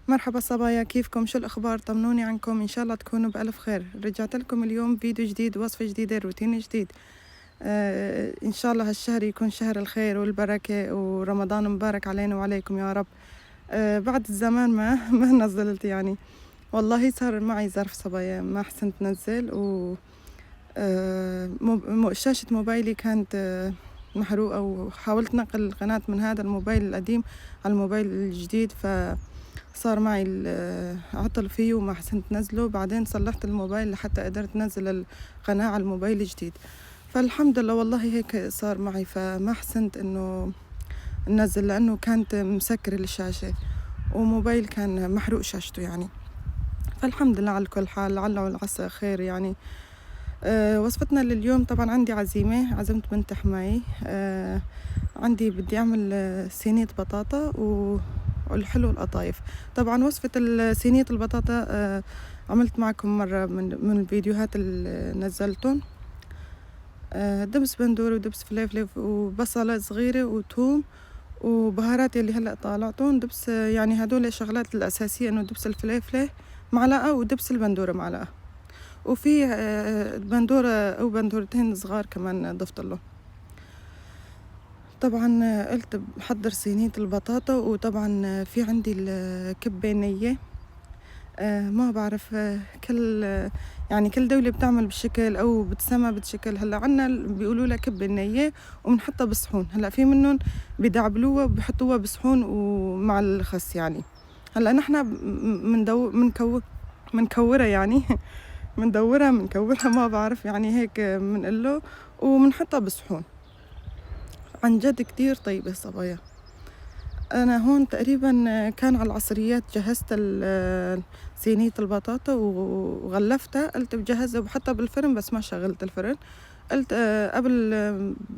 مرحبا صبايا، كيفكم؟ شو الأخبار؟ طمنوني عنكم، إن شاء الله تكونوا بألف خير. رجعت لكم اليوم فيديو جديد، وصفة جديدة، روتين جديد. إن شاء الله هالشهر يكون شهر الخير والبركة، ورمضان مبارك علينا وعليكم يا رب. بعد الزمان ما نزلت يعني، والله صار معي ظرف صبايا، ما حسنت نزل، و شاشة موبايلي كانت محروقة، وحاولت نقل القناة من هذا الموبايل القديم على الموبايل الجديد، صار معي عطل فيه وما حسنت نزله. بعدين صلحت الموبايل لحتى قدرت نزل القناة على الموبايل الجديد، فالحمد لله والله هيك صار معي، فما حسنت انه نزل لانه كانت مسكر الشاشة وموبايل كان محروق شاشته يعني. فالحمد لله على كل حال، لعل والعسى خير يعني. وصفتنا لليوم طبعا عندي عزمت بنت حماي. عندي بدي أعمل صينية بطاطا والحلو القطايف. طبعا وصفة صينية البطاطا عملت معكم مرة من الفيديوهات اللي نزلتهم. دبس بندور ودبس فلفل وبصلة صغيرة وثوم وبهارات اللي هلأ طالعتهم دبس، يعني هدول الشغلات الأساسية، إنه دبس الفلفل معلقة ودبس البندورة معلقة، وفي بندورة أو بندورتين صغار كمان ضفت له. طبعا قلت بحضر صينية البطاطا، وطبعا في عندي الكبة نية. ما بعرف، كل دولة بتعمل بشكل أو بتسمى بشكل. هلا عنا بيقولوا لها كبة نية وبنحطها بصحون. هلا في منهم بيدعبلوها وبيحطوها بصحون ومع الخس يعني. هلا نحنا منكورها يعني مندورها ما بعرف يعني، هيك منقله ومنحطها بصحون. عن جد كتير طيبة صبايا. أنا هون تقريبا كان على العصريات جهزت صينية البطاطا وغلفتها، قلت بجهزها وبحطها بالفرن، بس ما شغلت الفرن. قلت قبل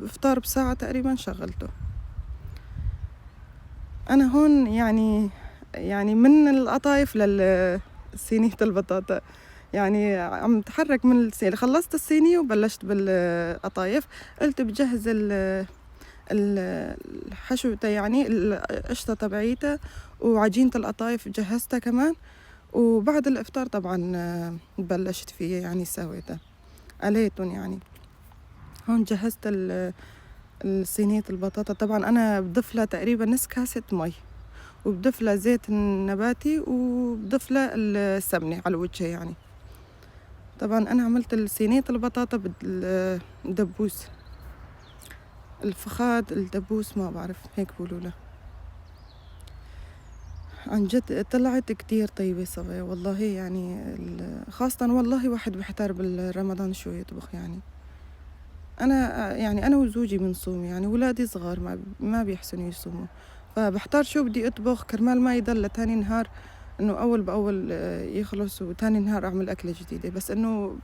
إفطار بساعة تقريبا شغلته. أنا هون يعني من القطايف للصينية البطاطا، يعني عم تحرك من الصينية. خلصت الصينية وبلشت بالقطايف. قلت بجهز الحشو يعني القشطة تبعيتها، وعجينة القطايف جهزتها كمان. وبعد الإفطار طبعا بلشت فيه يعني، سويتها قليتهم يعني. هون جهزت الصينية البطاطا. طبعا أنا بضيف لها تقريبا نص كاسة مي، وبضيف لها زيت نباتي، وبضيف لها السمنة على وجهها يعني. طبعا أنا عملت صينية البطاطا بالدبوس، الفخاد، الدبوس، ما بعرف هيك بقولوا له. عن جد طلعت كتير طيبة صبايا والله يعني. خاصة والله واحد بيحتار بالرمضان شو يطبخ يعني. أنا وزوجي بنصوم يعني، ولادي صغار ما بيحسنوا يصوموا، فبحتار شو بدي أطبخ كرمال ما يضل لتاني نهار إنه أول بأول يخلص، وتاني نهار أعمل أكلة جديدة. بس إنه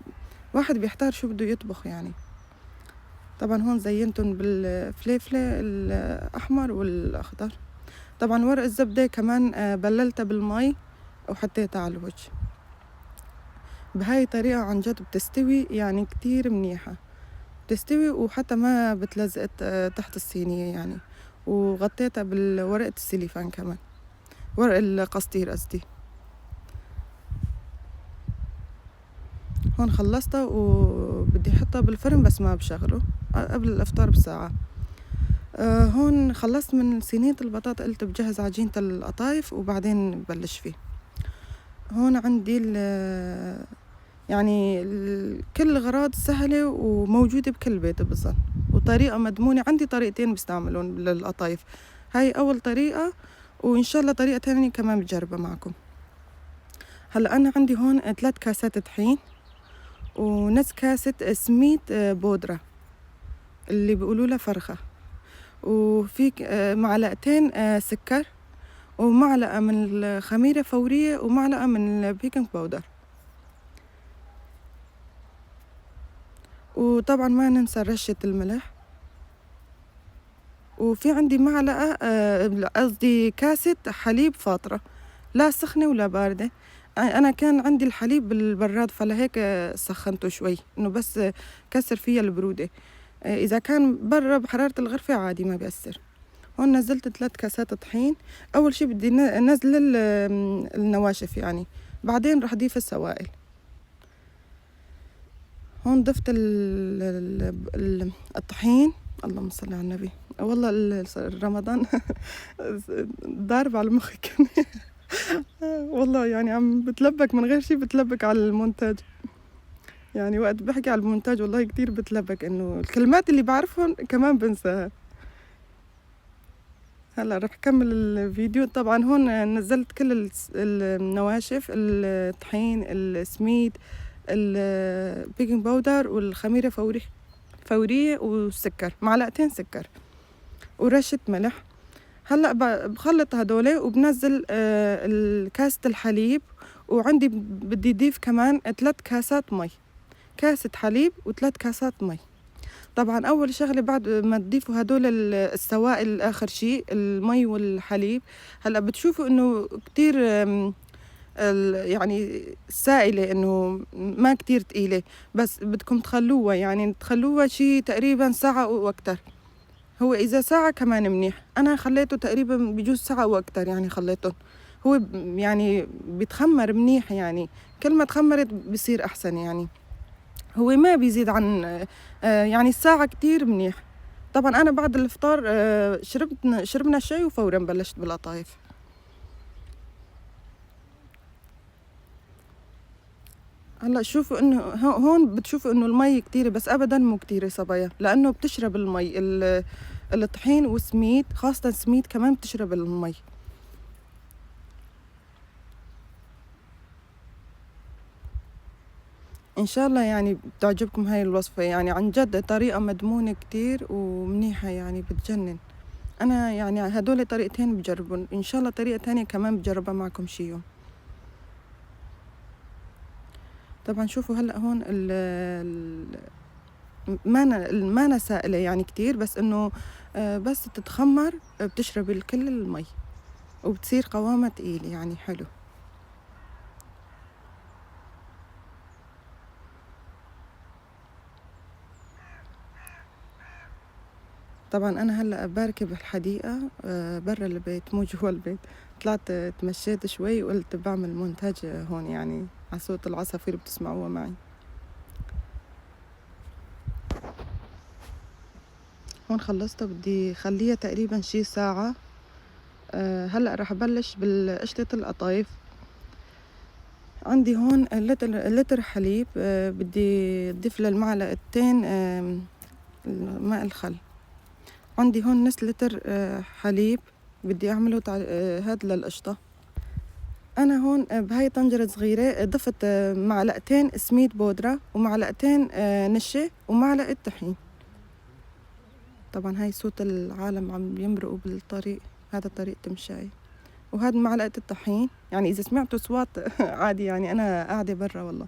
واحد بيحتار شو بده يطبخ يعني. طبعا هون زينتهم بالفلفل الأحمر والأخضر. طبعا ورق الزبدة كمان بللتها بالمي وحطيتها على الوجه. بهاي الطريقة عن جد بتستوي يعني كتير منيحة، بتستوي وحتى ما بتلزق تحت الصينية يعني. وغطيتها بالورقة السيليفان كمان، ورق القصدير قصدي. هون خلصتها وبدي احطها بالفرن، بس ما بشغله قبل الافطار بساعة. هون خلصت من صينية البطاطا، قلت بجهز عجينة القطايف وبعدين ببلش فيه. هون عندي يعني كل الأغراض سهلة وموجودة بكل بيت بظن، وطريقة مضمونة. عندي طريقتين بستعملون للقطايف، هاي أول طريقة، وإن شاء الله طريقة تانية كمان بجربها معكم. هلأ أنا عندي هون 3 كاسات طحين، ونص كاسة سميد بودرة اللي بيقولوا لها فرخة، وفي معلقتين سكر، ومعلقة من الخميرة فورية، ومعلقة من البيكنج باودر. وطبعا ما ننسى رشة الملح. وفي عندي معلقة قصدي كاسة حليب فاطرة، لا سخنة ولا باردة. أنا كان عندي الحليب بالبراد، فلهيك سخنته شوي إنه بس كسر فيها البرودة. إذا كان برا بحرارة الغرفة عادي ما بيأثر. هون نزلت 3 كاسات طحين. أول شي بدي نزل النواشف يعني، بعدين رح أضيف السوائل. هون ضفت الطحين. اللهم صل على النبي. والله رمضان ضارب على مخي والله يعني عم بتلبك من غير شي، بتلبك على المونتاج. يعني وقت بحكي على المونتاج والله كتير بتلبك، إنه الكلمات اللي بعرفهم كمان بنساها. هلا رح كمل الفيديو. طبعا هون نزلت كل النواشف، الطحين، السميد، البيكنج باودر، والخميرة فورية، والسكر، معلقتين سكر، ورشة ملح. هلا بخلط هدول وبنزل كاسة الحليب، وعندي بدي اضيف كمان 3 كاسات مي، كاسة حليب و3 كاسات مي. طبعا اول شغله بعد ما تضيفوا هدول السوائل اخر شيء المي والحليب، هلا بتشوفوا انه كتير يعني سائله، انه ما كتير ثقيله، بس بدكم تخلوها، يعني تخلوها شيء تقريبا ساعه واكتر. هو اذا ساعه كمان منيح، انا خليته تقريبا بجوز ساعه واكتر، يعني خليتهم هو يعني بيتخمر منيح، يعني كل ما تخمرت بصير احسن. يعني هو ما بيزيد عن يعني الساعة كتير منيح. طبعا أنا بعد الإفطار شربنا الشاي وفورا بلشت بالقطايف. هلا شوفوا إنه هون بتشوفوا إنه المي كتيرة، بس أبدا مو كتيرة صبايا، لأنه بتشرب المي الطحين والسميد، خاصة السميد كمان بتشرب المي. إن شاء الله يعني بتعجبكم هاي الوصفة، يعني عن جد طريقة مضمونة كتير ومنيحة، يعني بتجنن. أنا يعني هدول طريقتين بجربهم، إن شاء الله طريقة تانية كمان بجربها معكم شي يوم. طبعا شوفوا هلأ هون المانا سائلة يعني كتير، بس إنه بس تتخمر بتشرب الكل المي، وبتصير قوامها تقيل يعني حلو. طبعا أنا هلأ بركب الحديقة برا البيت مو جوا البيت. طلعت تمشيت شوي وقلت بعمل مونتاج هون، يعني على صوت العصافير بتسمعوها معي. هون خلصتها، بدي خليها تقريبا شي ساعة. هلأ رح أبلش بالقشطة القطايف. عندي هون لتر حليب، بدي أضيف للمعلقتين ماء الخل. عندي هون نص لتر حليب بدي أعمله هاد للقشطة. أنا هون بهاي طنجرة صغيرة ضفت معلقتين سميد بودرة، ومعلقتين نشا، ومعلقة طحين. طبعا هاي صوت العالم عم يمرقوا بالطريق، هذا طريق تمشاي. وهاد معلقة الطحين، يعني إذا سمعتوا أصوات عادي، يعني أنا قاعدة برا والله.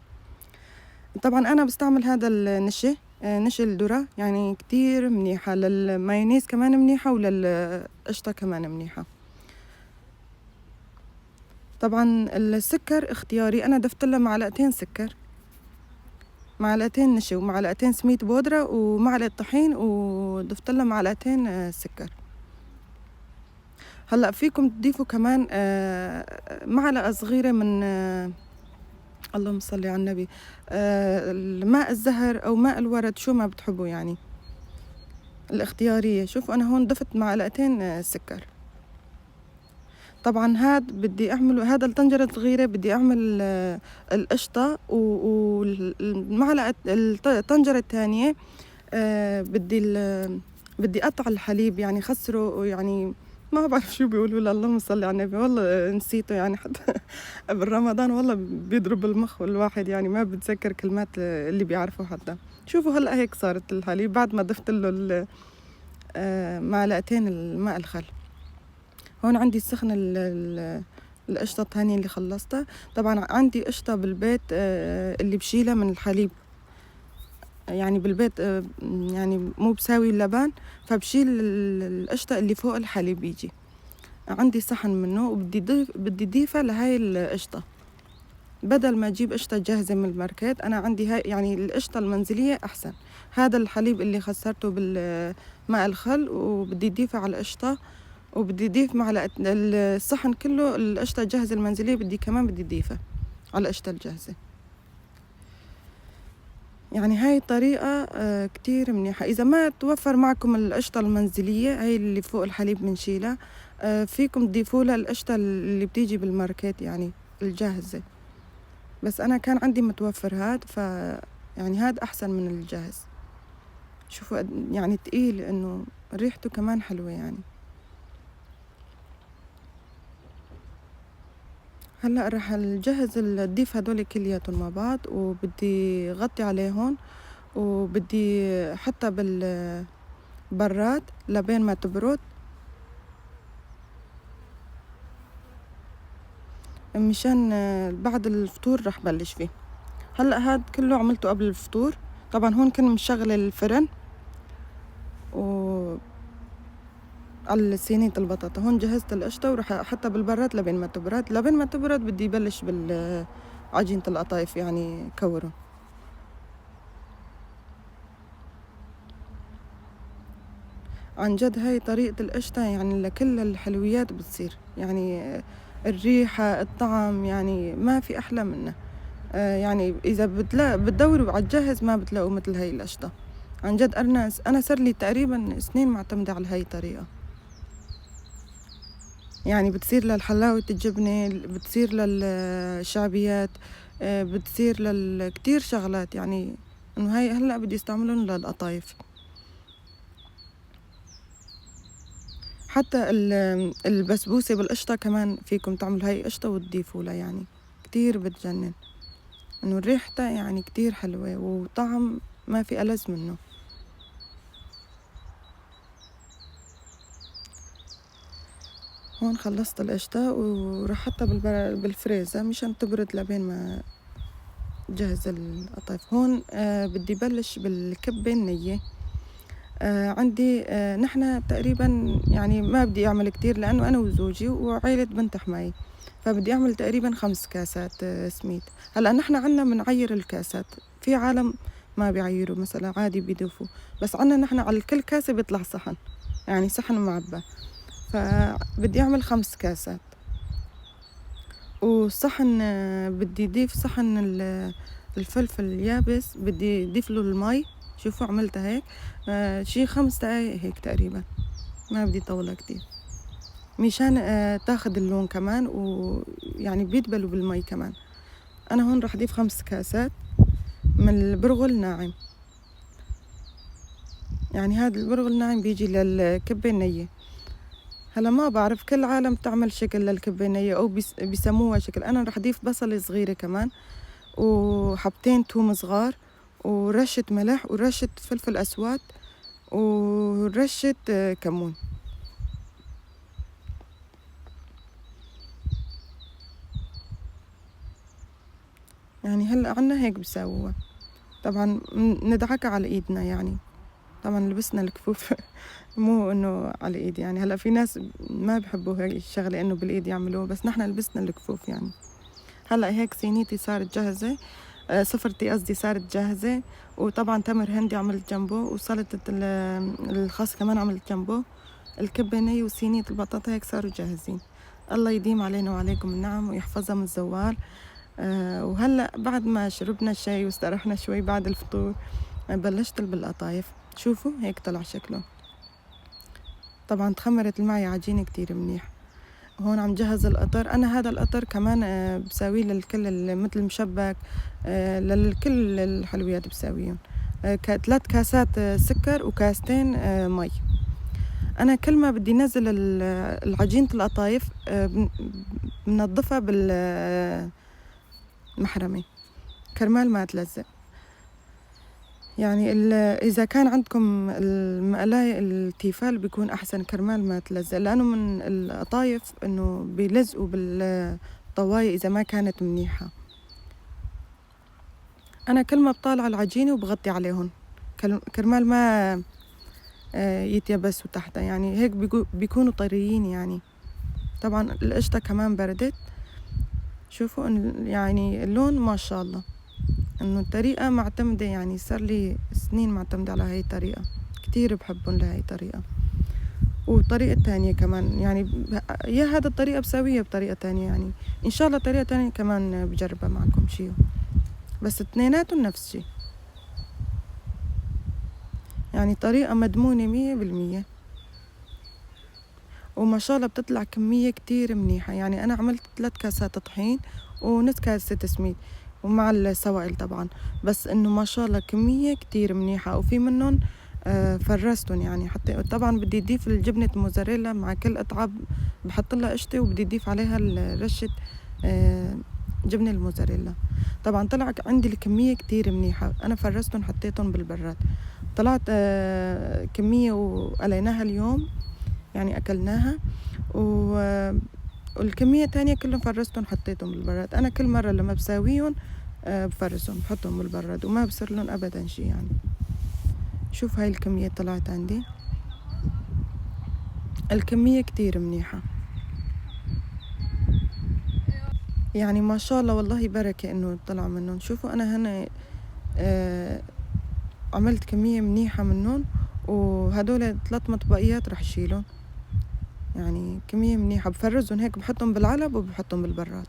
طبعا أنا بستعمل هذا النشا، نشا الذرة، يعني كتير منيحة للمايونيز كمان منيحة، وللقشطة كمان منيحة. طبعا السكر اختياري، أنا ضفت له معلقتين سكر، معلقتين نشا، ومعلقتين سميد بودرة، ومعلقة طحين، وضفت له معلقتين سكر. هلا فيكم تضيفوا كمان معلقة صغيرة من اللهم صل على النبي، ماء الزهر أو ماء الورد، شو ما بتحبوا يعني، الاختيارية. شوفوا أنا هون ضفت معلقتين سكر. طبعا هاد بدي أعمله، هذا الطنجرة صغيرة بدي أعمل القشطة، والمعلقة الطنجرة الثانية بدي أقطع الحليب، يعني خسره، يعني ما بعرف شو بيقولوا له، اللهم صل على النبي، والله نسيته يعني حتى بالرمضان والله بيضرب المخ الواحد، يعني ما بتذكر كلمات اللي بيعرفوا حتى. شوفوا هلا هيك صارت الحليب بعد ما ضفت له معلقتين الماء الخل. هون عندي سخن القشطة الثانية اللي خلصتها. طبعا عندي قشطة بالبيت اللي بشيلها من الحليب، يعني بالبيت يعني مو بساوي اللبن، فبشيل القشطة اللي فوق الحليب بيجي. عندي صحن منه، وبدي ضيفها لهاي القشطة، بدل ما اجيب قشطة جاهزة من الماركت. انا عندي هاي يعني القشطة المنزلية احسن. هذا الحليب اللي خسرته بالماء الخل، وبدي اضيفه على القشطة، وبدي أضيف معلقة الصحن كله القشطة الجاهزة المنزلية، بدي أضيفها على القشطة الجاهزة. يعني هاي الطريقة كتير منيحة. إذا ما توفر معكم القشطة المنزلية هاي اللي فوق الحليب بنشيلها، فيكم تضيفولها القشطة اللي بتيجي بالماركات يعني الجاهزة، بس أنا كان عندي متوفر هاد، يعني هاد أحسن من الجاهز. شوفوا يعني تقيل، إنه ريحته كمان حلوة يعني. هلأ رح نجهز نضيف هدول كلياتهم مع بعض، وبدي غطي عليهم، وبدي حطها بالبراد لبين ما تبرد، مشان بعد الفطور رح بلش فيه. هلأ هاد كله عملته قبل الفطور. طبعا هون كنت مشغلة الفرن و على صينية البطاطا. هون جهزت القشطة ورح أحطها بالبراد لبين ما تبرد. لبين ما تبرد بدي بلش بالعجينة القطايف يعني كوره. عن جد هاي طريقة القشطة يعني لكل الحلويات بتصير يعني الريحة الطعم يعني ما في أحلى منه. يعني إذا بتدوروا على الجاهز ما بتلاقوا مثل هاي القشطة. عن جد أنا صار لي تقريبا سنين معتمدة على هاي الطريقة. يعني بتصير للحلاوة الجبنة، بتصير للشعبيات، بتصير للكتير شغلات. يعني إنه هاي هلأ بدي استعملهم للقطايف. حتى البسبوسة بالقشطة كمان فيكم تعملوا هاي قشطة وتضيفوا لها، يعني كتير بتجنن. إنه ريحتها يعني كتير حلوة وطعم ما في ألذ منه. هون خلصت القشطة وراح أحطها بالفريزر مشان تبرد لبين ما جهز القطايف. هون بدي بلش بالكبة النية. عندي نحنا تقريبا يعني ما بدي أعمل كتير لأنه أنا وزوجي وعيلة بنت حماي، فبدي أعمل تقريبا 5 كاسات سميد. هلأ نحنا عنا بنعير الكاسات، في عالم ما بيعيروا مثلا عادي بيضيفوا، بس عنا نحنا على كل كاسة بيطلع صحن، يعني صحن معبى. فبدي أعمل 5 كاسات. وصحن بدي أضيف صحن الفلفل اليابس، بدي أضيف له المي. شوفوا عملتها هيك شي 5 دقايق هيك تقريبا، ما بدي طولها كتير مشان تاخد اللون كمان، ويعني بيدبلوا بالمي كمان. أنا هون رح أضيف 5 كاسات من البرغل ناعم. يعني هذا البرغل ناعم بيجي للكبة النية. هلا ما بعرف كل عالم تعمل شكل للكبة النية أو بيسموها شكل. أنا رح أضيف بصلة صغيرة كمان، وحبتين توم صغار، ورشة ملح، ورشة فلفل أسود، ورشة كمون. يعني هلأ عنا هيك بساووها. طبعا ندعك على ايدنا يعني. طبعا لبسنا الكفوف مو انه على ايد. يعني هلا في ناس ما بحبوا هاي الشغله انه بالايد يعملوه، بس نحن لبسنا الكفوف يعني. هلا هيك صينيتي صارت جاهزه، صفرتي قصدي صارت جاهزه. وطبعا تمر هندي عملت جنبه، وسلطه الخس كمان عملت جنبه. الكبه ني وصينيه البطاطا هيك صاروا جاهزين. الله يديم علينا وعليكم النعم ويحفظها من الزوال. وهلأ بعد ما شربنا الشاي واسترحنا شوي بعد الفطور، بلشت بالقطايف. شوفوا هيك طلع شكله. طبعا تخمرت معي عجينة كتير منيح. هون عم جهز القطر. أنا هذا القطر كمان بساويه للكل مثل مشبك، للكل الحلويات بساويهم. 3 كاسات سكر وكاستين مي. أنا كل ما بدي نزل العجينة القطايف بنظفها بالمحرمة كرمال ما تلزق. يعني إذا كان عندكم المقلاية التيفال بيكون أحسن كرمال ما تلزق، لأنه من القطايف إنه بيلزقوا بالطواية إذا ما كانت منيحة. أنا كل ما بطالع العجينة وبغطي عليهم كرمال ما يتيبسوا تحتها، يعني هيك بيكونوا طريين يعني. طبعا القشطة كمان بردت. شوفوا يعني اللون ما شاء الله. انه الطريقة معتمدة، يعني صار لي سنين معتمدة على هاي الطريقة، كتير بحبهم لهاي الطريقة. وطريقة تانية كمان يعني يا هذا الطريقة بسويها بطريقة تانية، يعني إن شاء الله طريقة تانية كمان بجربها معكم شيء، بس اتنيناتهم نفس الشي، يعني طريقة مضمونة 100%. وما شاء الله بتطلع كمية كتير منيحة. يعني أنا عملت 3 كاسات طحين ونص كاسة سميد ومع السوائل طبعا، بس إنه ما شاء الله كمية كتير منيحة. وفي منهم فرستهم، يعني حتى طبعا بدي أضيف الجبنة الموزاريلا مع كل قطعة، بحط لها قشطة وبدي أضيف عليها رشة جبنة الموزاريلا. طبعا طلع عندي الكمية كتير منيحة. أنا فرستهم حطيتهم بالبراد، طلعت كمية وقليناها اليوم، يعني أكلناها. والكمية تانية كلهم فرزتهم حطيتهم بالبراد. أنا كل مرة لما بساويهم بفرزهم بحطهم بالبراد وما بصير لهم أبدا شي. يعني شوف هاي الكمية طلعت عندي، الكمية كتير منيحة، يعني ما شاء الله والله بركة إنه طلع منهم. شوفوا أنا هنا عملت كمية منيحة منهم، وهدول 3 مطبقيات رح شيلهم، يعني كمية منيحة. بفرزهم هيك بحطهم بالعلب وبحطهم بالبراد.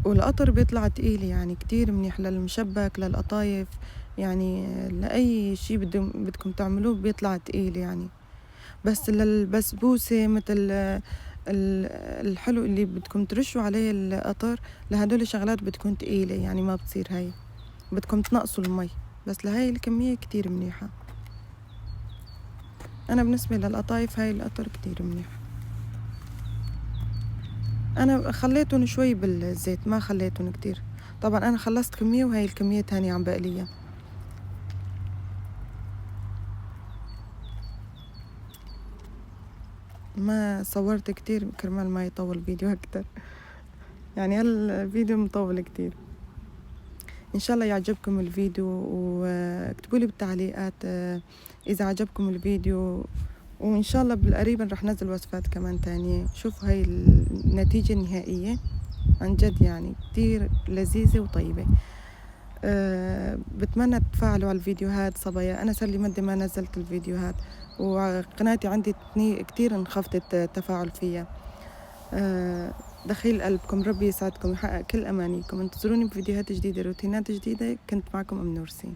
والقطر بيطلع تقيل، يعني كتير منيح للمشبك للقطايف، يعني لأي شي بدكم تعملوه بيطلع تقيل يعني. بس للبسبوسة مثل الحلو اللي بدكم ترشوا عليه القطر، لهدول شغلات بتكون تقيلة، يعني ما بتصير هاي، بدكم تنقصوا المي. بس لهاي الكمية كتير منيحة. أنا بالنسبة للقطايف هاي القطر كتير منيح. أنا خليتهم شوي بالزيت، ما خليتهم كتير. طبعا أنا خلصت كمية وهاي الكمية تانية عم بقليها. ما صورت كتير كرمال ما يطول فيديو أكتر، يعني الفيديو مطول كتير. إن شاء الله يعجبكم الفيديو، واكتبوا لي بالتعليقات إذا عجبكم الفيديو. وإن شاء الله بالقريب رح نزل وصفات كمان تانية. شوفوا هاي النتيجة النهائية، عن جد يعني كتير لذيذة وطيبة. بتمنى تفاعلوا على الفيديوهات صبايا. أنا صار لي مدة ما نزلت الفيديوهات، وقناتي عندي كتير انخفضت التفاعل فيها. دخيل قلبكم، ربي يسعدكم ويحقق كل أمانيكم. انتظروني بفيديوهات جديدة، روتينات جديدة. كنت معكم أم نورسين.